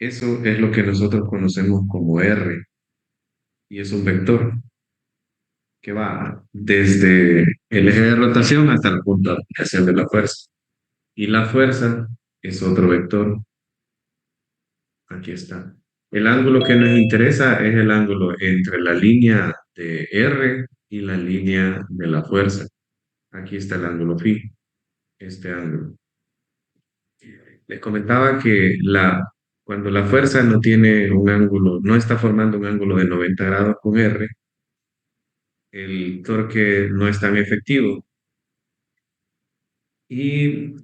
Eso es lo que nosotros conocemos como R y es un vector que va desde el eje de rotación hasta el punto de aplicación de la fuerza. Y la fuerza es otro vector. Aquí está. El ángulo que nos interesa es el ángulo entre la línea de R y la línea de la fuerza. Aquí está el ángulo phi, este ángulo. Les comentaba que cuando la fuerza no tiene un ángulo, no está formando un ángulo de 90 grados con R, el torque no es tan efectivo. Y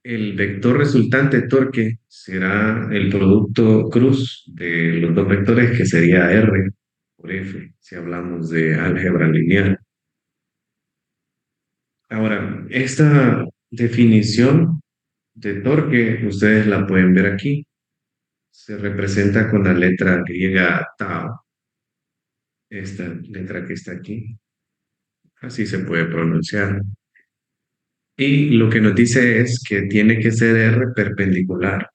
el vector resultante torque será el producto cruz de los dos vectores que sería R por F, si hablamos de álgebra lineal. Ahora, esta definición de torque, ustedes la pueden ver aquí. Se representa con la letra griega tau, esta letra que está aquí. Así se puede pronunciar. Y lo que nos dice es que tiene que ser R perpendicular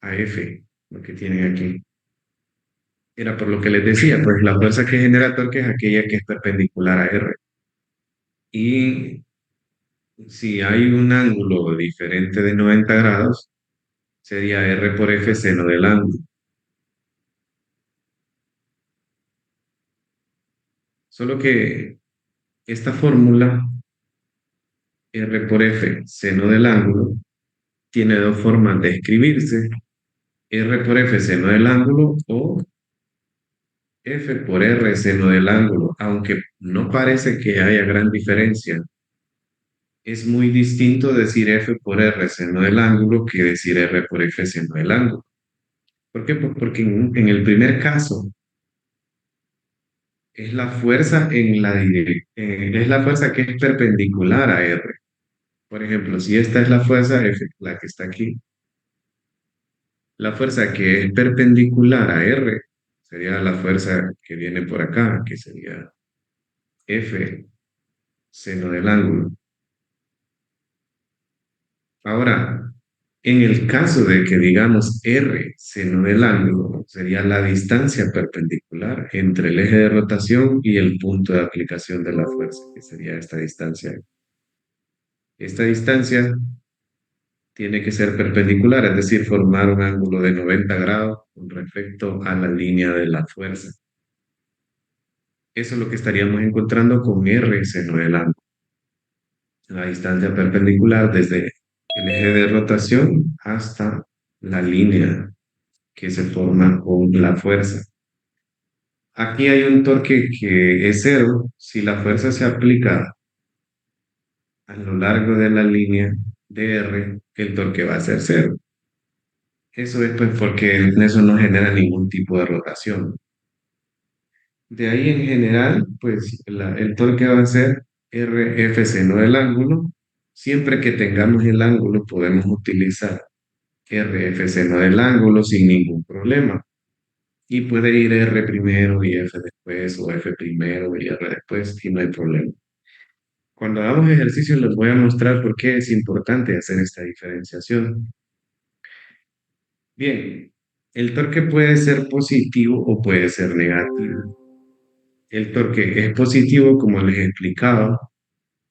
a F, lo que tienen aquí. Era por lo que les decía, pues la fuerza que genera torque es aquella que es perpendicular a R. Y si hay un ángulo diferente de 90 grados, sería R por F seno del ángulo. Solo que esta fórmula, R por F seno del ángulo, tiene dos formas de escribirse. R por F seno del ángulo o F por R seno del ángulo, aunque no parece que haya gran diferencia. Es muy distinto decir F por R seno del ángulo que decir R por F seno del ángulo. ¿Por qué? Pues porque en el primer caso es la fuerza es la fuerza que es perpendicular a R. Por ejemplo, si esta es la fuerza F, la que está aquí, la fuerza que es perpendicular a R sería la fuerza que viene por acá, que sería F seno del ángulo. Ahora, en el caso de que digamos R seno del ángulo, sería la distancia perpendicular entre el eje de rotación y el punto de aplicación de la fuerza, que sería esta distancia. Esta distancia tiene que ser perpendicular, es decir, formar un ángulo de 90 grados con respecto a la línea de la fuerza. Eso es lo que estaríamos encontrando con R seno del ángulo. La distancia perpendicular desde el eje de rotación hasta la línea que se forma con la fuerza. Aquí hay un torque que es cero si la fuerza se aplica a lo largo de la línea de R, el torque va a ser cero. Eso es pues porque eso no genera ningún tipo de rotación. De ahí en general, pues el torque va a ser RF seno del ángulo. Siempre que tengamos el ángulo podemos utilizar RF seno del ángulo sin ningún problema. Y puede ir R primero y F después, o F primero y R después, y no hay problema. Cuando hagamos ejercicio les voy a mostrar por qué es importante hacer esta diferenciación. Bien, el torque puede ser positivo o puede ser negativo. El torque es positivo, como les explicaba,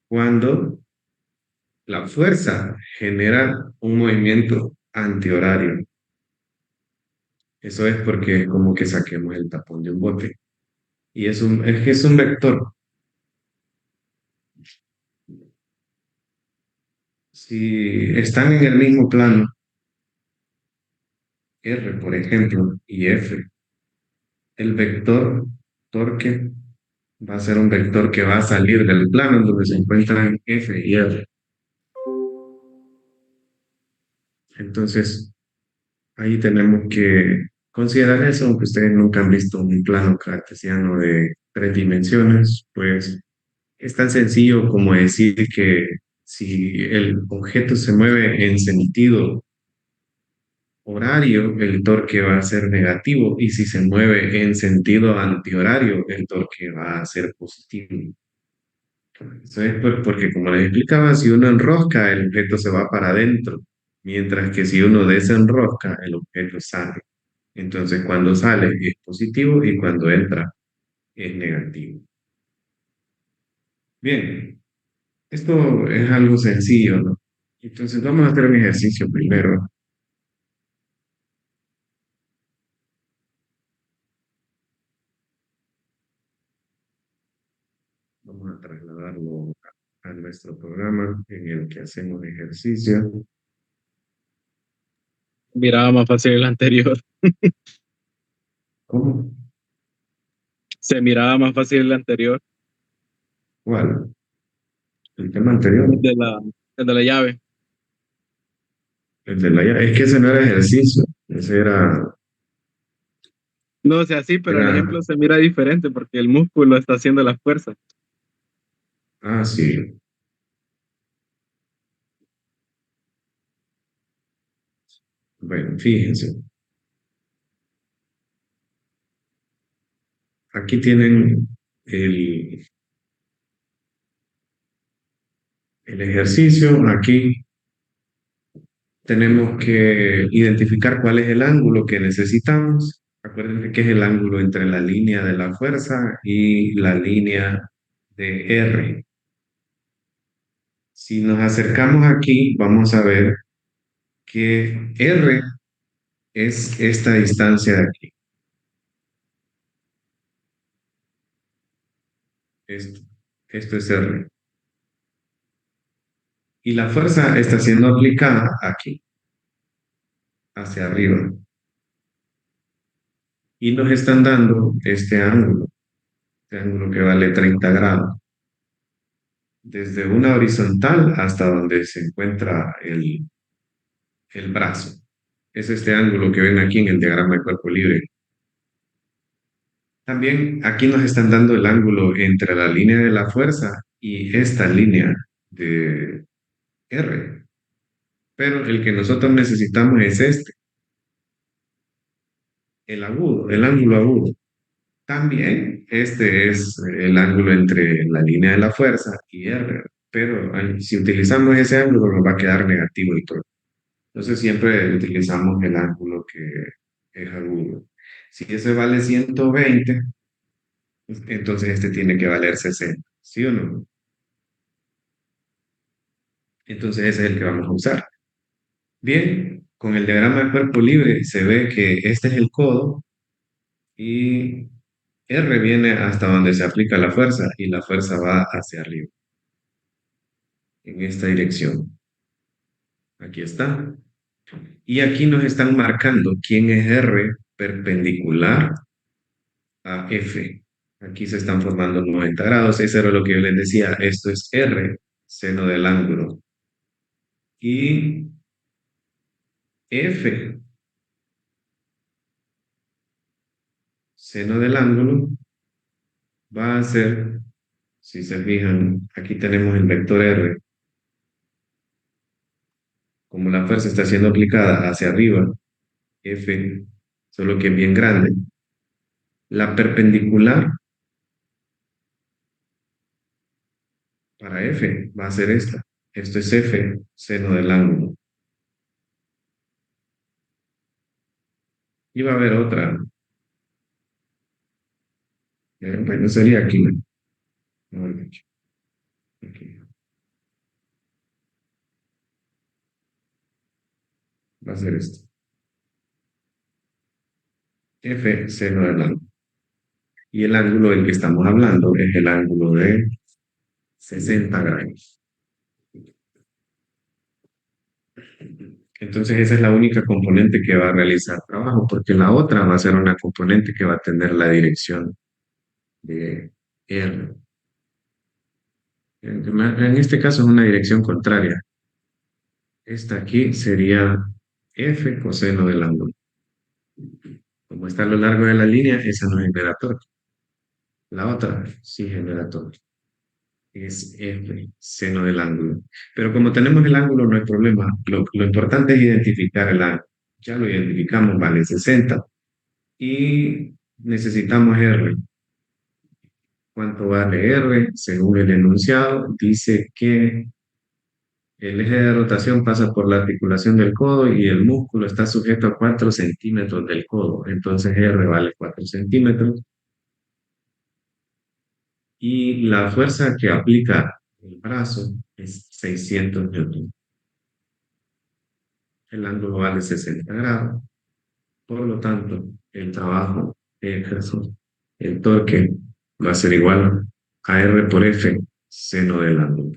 cuando la fuerza genera un movimiento antihorario. Eso es porque es como que saquemos el tapón de un bote. Y es que es un vector. Si están en el mismo plano, R, por ejemplo, y F, el vector torque va a ser un vector que va a salir del plano en donde se encuentran F y R. Entonces, ahí tenemos que considerar eso, aunque ustedes nunca han visto un plano cartesiano de tres dimensiones, pues es tan sencillo como decir que si el objeto se mueve en sentido horario, el torque va a ser negativo y si se mueve en sentido antihorario, el torque va a ser positivo. Eso es porque, como les explicaba, si uno enrosca, el objeto se va para adentro. mientras que si uno desenrosca, el objeto sale. Entonces, cuando sale es positivo y cuando entra es negativo. Bien, esto es algo sencillo, ¿no? Entonces, vamos a hacer un ejercicio primero. Vamos a trasladarlo a nuestro programa en el que hacemos ejercicio. Miraba más fácil el anterior. ¿Cómo? Se miraba más fácil el anterior. ¿Cuál? El tema anterior. El de la, el de la llave. El de la llave. Es que ese no era ejercicio. Ese era, No, o sea, sí, pero el era, ejemplo se mira diferente porque el músculo está haciendo la fuerza. sí. Bueno, fíjense. Aquí tienen el, el ejercicio. Aquí tenemos que identificar cuál es el ángulo que necesitamos. Acuérdense que es el ángulo entre la línea de la fuerza y la línea de R. Si nos acercamos aquí, vamos a ver que R es esta distancia de aquí. Esto, esto es R. Y la fuerza está siendo aplicada aquí, hacia arriba. Y nos están dando este ángulo que vale 30 grados, desde una horizontal hasta donde se encuentra el brazo. Es este ángulo que ven aquí en el diagrama de cuerpo libre. También aquí nos están dando el ángulo entre la línea de la fuerza y esta línea de R. Pero el que nosotros necesitamos es este, el agudo, el ángulo agudo. También este es el ángulo entre la línea de la fuerza y R. Pero si utilizamos ese ángulo nos va a quedar negativo y todo. Entonces siempre utilizamos el ángulo que es agudo. Si ese vale 120, entonces este tiene que valer 60, ¿sí o no? Entonces ese es el que vamos a usar. Bien, con el diagrama de cuerpo libre se ve que este es el codo y R viene hasta donde se aplica la fuerza y la fuerza va hacia arriba, en esta dirección. Aquí está. Y aquí nos están marcando quién es R perpendicular a F. Aquí se están formando 90 grados. Eso era lo que yo les decía. Esto es R, seno del ángulo. Y F, seno del ángulo, va a ser, si se fijan, aquí tenemos el vector R. Como la fuerza está siendo aplicada hacia arriba, F, solo que es bien grande. La perpendicular para F va a ser esta. Esto es F, seno del ángulo. Y va a haber otra. Bueno, sería aquí, ¿no? Mejor dicho, aquí. Va a ser esto. F, seno del ángulo. Y el ángulo del que estamos hablando es el ángulo de 60 grados. Entonces esa es la única componente que va a realizar trabajo, porque la otra va a ser una componente que va a tener la dirección de R. En este caso es una dirección contraria. Esta aquí sería F coseno del ángulo. Como está a lo largo de la línea, esa no genera torque. La otra sí genera torque. Es F, seno del ángulo. Pero como tenemos el ángulo, no hay problema. Lo importante es identificar el ángulo. Ya lo identificamos, vale 60. Y necesitamos R. ¿Cuánto vale R? Según el enunciado, dice que el eje de rotación pasa por la articulación del codo y el músculo está sujeto a 4 centímetros del codo. Entonces R vale 4 centímetros. Y la fuerza que aplica el brazo es 600 newton. El ángulo vale 60 grados. Por lo tanto, el trabajo, el torque va a ser igual a R por F, seno del ángulo.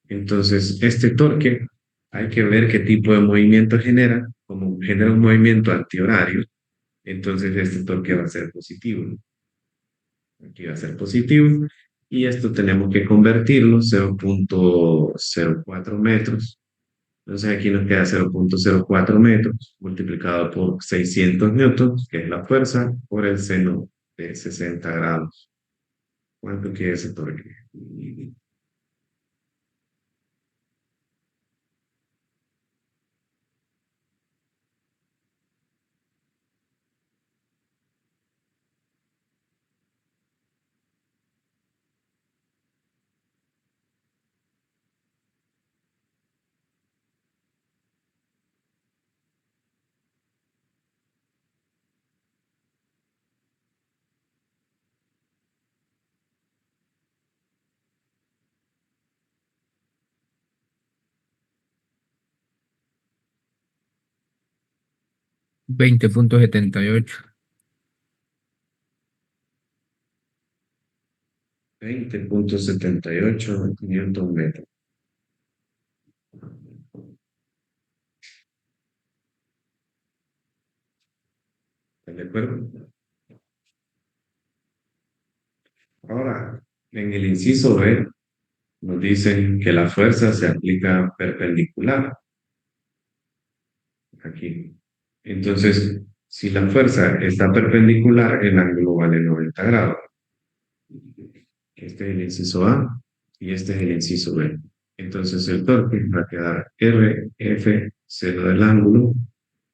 Entonces, este torque hay que ver qué tipo de movimiento genera. Como genera un movimiento antihorario, entonces este torque va a ser positivo. Aquí va a ser positivo. Y esto tenemos que convertirlo 0,04 metros. Entonces aquí nos queda 0,04 metros multiplicado por 600 newtons, que es la fuerza, por el seno de 60 grados. ¿Cuánto quiere ese torque? 20,78. 20,78 newton metro. ¿Están de acuerdo? Ahora, en el inciso B, nos dicen que la fuerza se aplica perpendicular aquí. Entonces, si la fuerza está perpendicular, el ángulo vale 90 grados. Este es el inciso A y este es el inciso B. Entonces el torque va a quedar RF, seno del ángulo.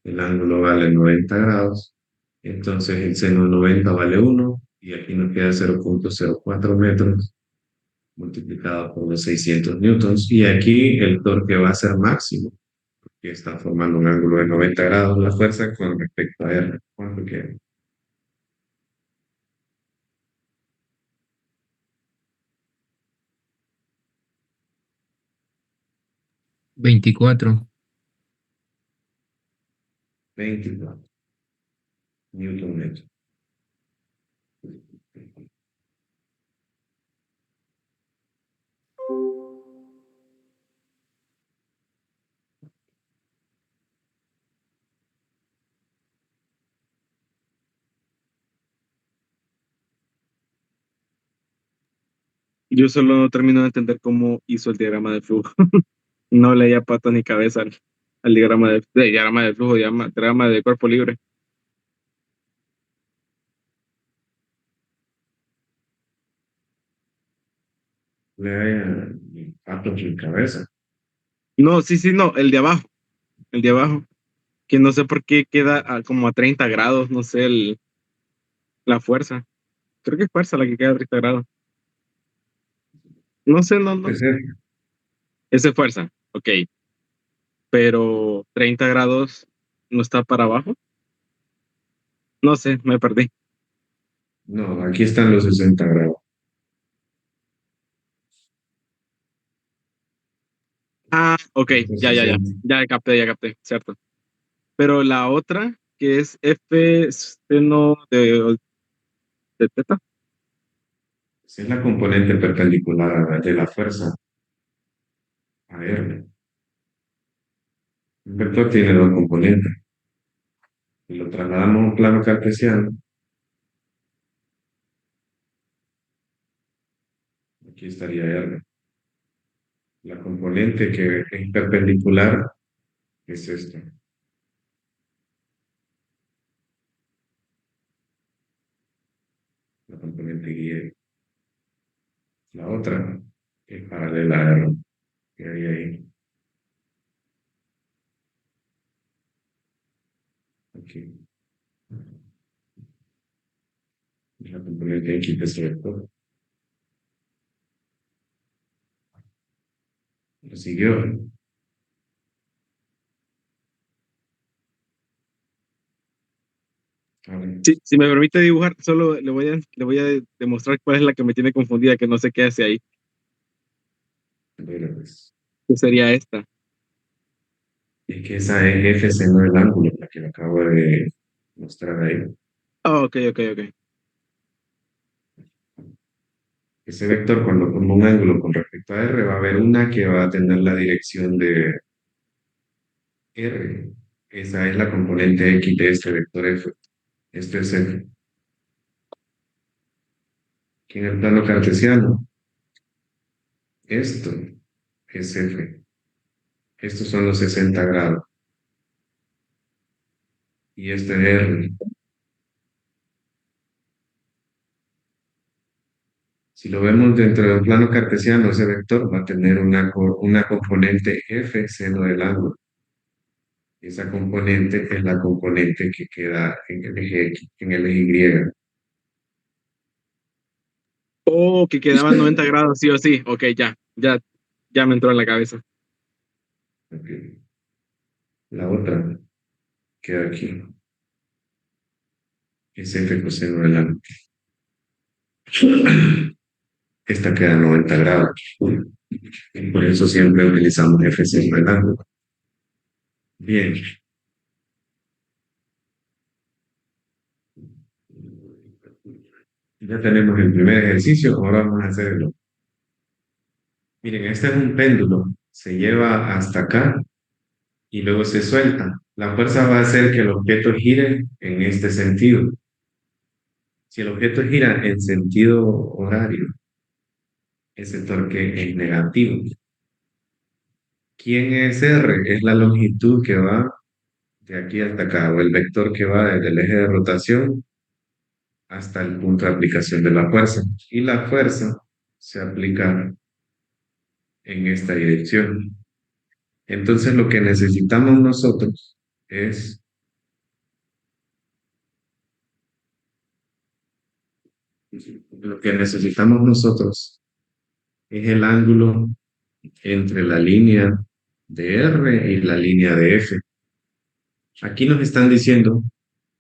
El ángulo vale 90 grados. Entonces el seno de 90 vale 1 y aquí nos queda 0,04 metros multiplicado por los 600 newtons. Y aquí el torque va a ser máximo, porque está formando un ángulo de 90 grados la fuerza con respecto a R. ¿Cuánto queda? 24. 24 newton metro. Yo solo no termino de entender cómo hizo el diagrama de flujo. No leía patas ni cabeza al diagrama de flujo, diagrama de cuerpo libre. Le haya patos en cabeza. No, sí, sí, no, el de abajo, que no sé por qué queda como a 30 grados, no sé, la fuerza. Creo que es fuerza la que queda a 30 grados. No sé, no, no. Puede ser. Esa es fuerza, ok, pero 30 grados no está para abajo. No sé, me perdí. No, aquí están los 60 grados. Ah, ok, Estos ya, ya, ya, 60. ya capté, cierto. Pero la otra, que es F seno de teta, Esa es la componente perpendicular de la fuerza a R. Un vector tiene dos componentes. Si lo trasladamos a un plano cartesiano, aquí estaría R. La componente que es perpendicular es esta. La componente Y. La otra es paralela a R. Que hay ahí. Aquí. Es la componente X de ese vector. Lo siguió. A ver, Sí, si me permite dibujar, solo le voy a demostrar cuál es la que me tiene confundida, que no sé qué hace ahí, mira, pues, que sería esta. es que esa es F seno del ángulo, la que le acabo de mostrar ahí. Ah, ok, ok, ok. Ese vector, cuando ponga un ángulo con respecto a R, va a haber una que va a tener la dirección de R. Esa es la componente X de este vector F. Este es F. Que en el plano cartesiano, esto es F. Estos son los 60 grados. Y este es R. Si lo vemos dentro del plano cartesiano, ese vector va a tener una componente F seno del ángulo. Esa componente es la componente que queda en el eje X, en el eje Y. Oh, que quedaban 90 grados, sí o sí. Ok, ya me entró en la cabeza. Ok. La otra queda aquí. Es F coseno del ángulo. Esta queda a 90 grados. Y por eso siempre utilizamos F seno del ángulo. Bien. Ya tenemos el primer ejercicio. Ahora vamos a hacer el otro. Miren, este es un péndulo. Se lleva hasta acá y luego se suelta. La fuerza va a hacer que el objeto gire en este sentido. Si el objeto gira en sentido horario, ese torque es negativo. ¿Quién es R? Es la longitud que va de aquí hasta acá, o el vector que va desde el eje de rotación hasta el punto de aplicación de la fuerza. Y la fuerza se aplica en esta dirección. Entonces lo que necesitamos nosotros es, lo que necesitamos nosotros es el ángulo entre la línea de R y la línea de F. Aquí nos están diciendo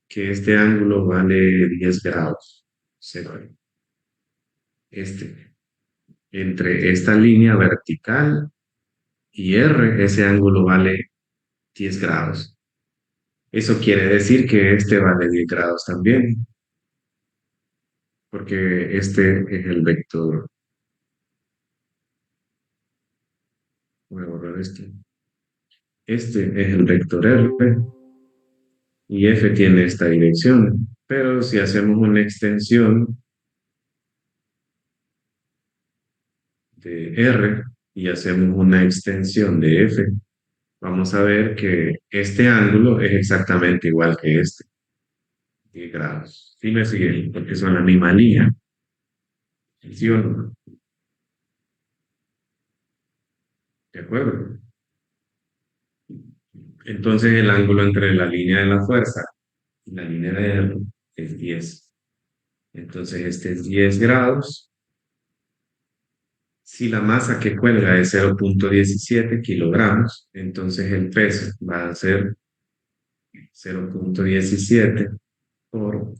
que este ángulo vale 10 grados. Cero. Este, entre esta línea vertical y R, ese ángulo vale 10 grados. Eso quiere decir que este vale 10 grados también, porque este es el vector. Voy a borrar este. Este es el vector R y F tiene esta dirección. Pero si hacemos una extensión de R y hacemos una extensión de F, vamos a ver que este ángulo es exactamente igual que este, 10 grados. ¿Sí me siguen? Porque son la misma línea. ¿Sí o no? ¿De acuerdo? Entonces el ángulo entre la línea de la fuerza y la línea de R es 10. Entonces este es 10 grados. Si la masa que cuelga es 0,17 kilogramos, entonces el peso va a ser 0,17 por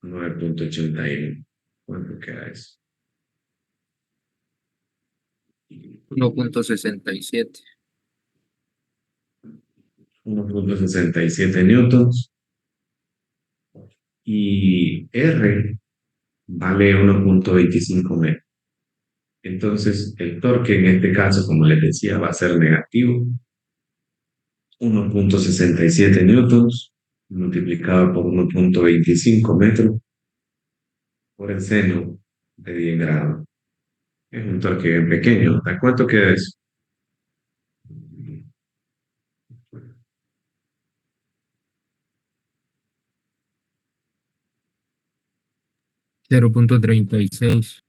9,81. ¿Cuánto queda eso? 1,67. 1,67 newtons. Y R vale 1,25 metros. Entonces, el torque en este caso, como les decía, va a ser negativo. 1,67 newtons multiplicado por 1,25 metros por el seno de 10 grados. Es un torque bien pequeño. ¿A cuánto queda eso? 0,36.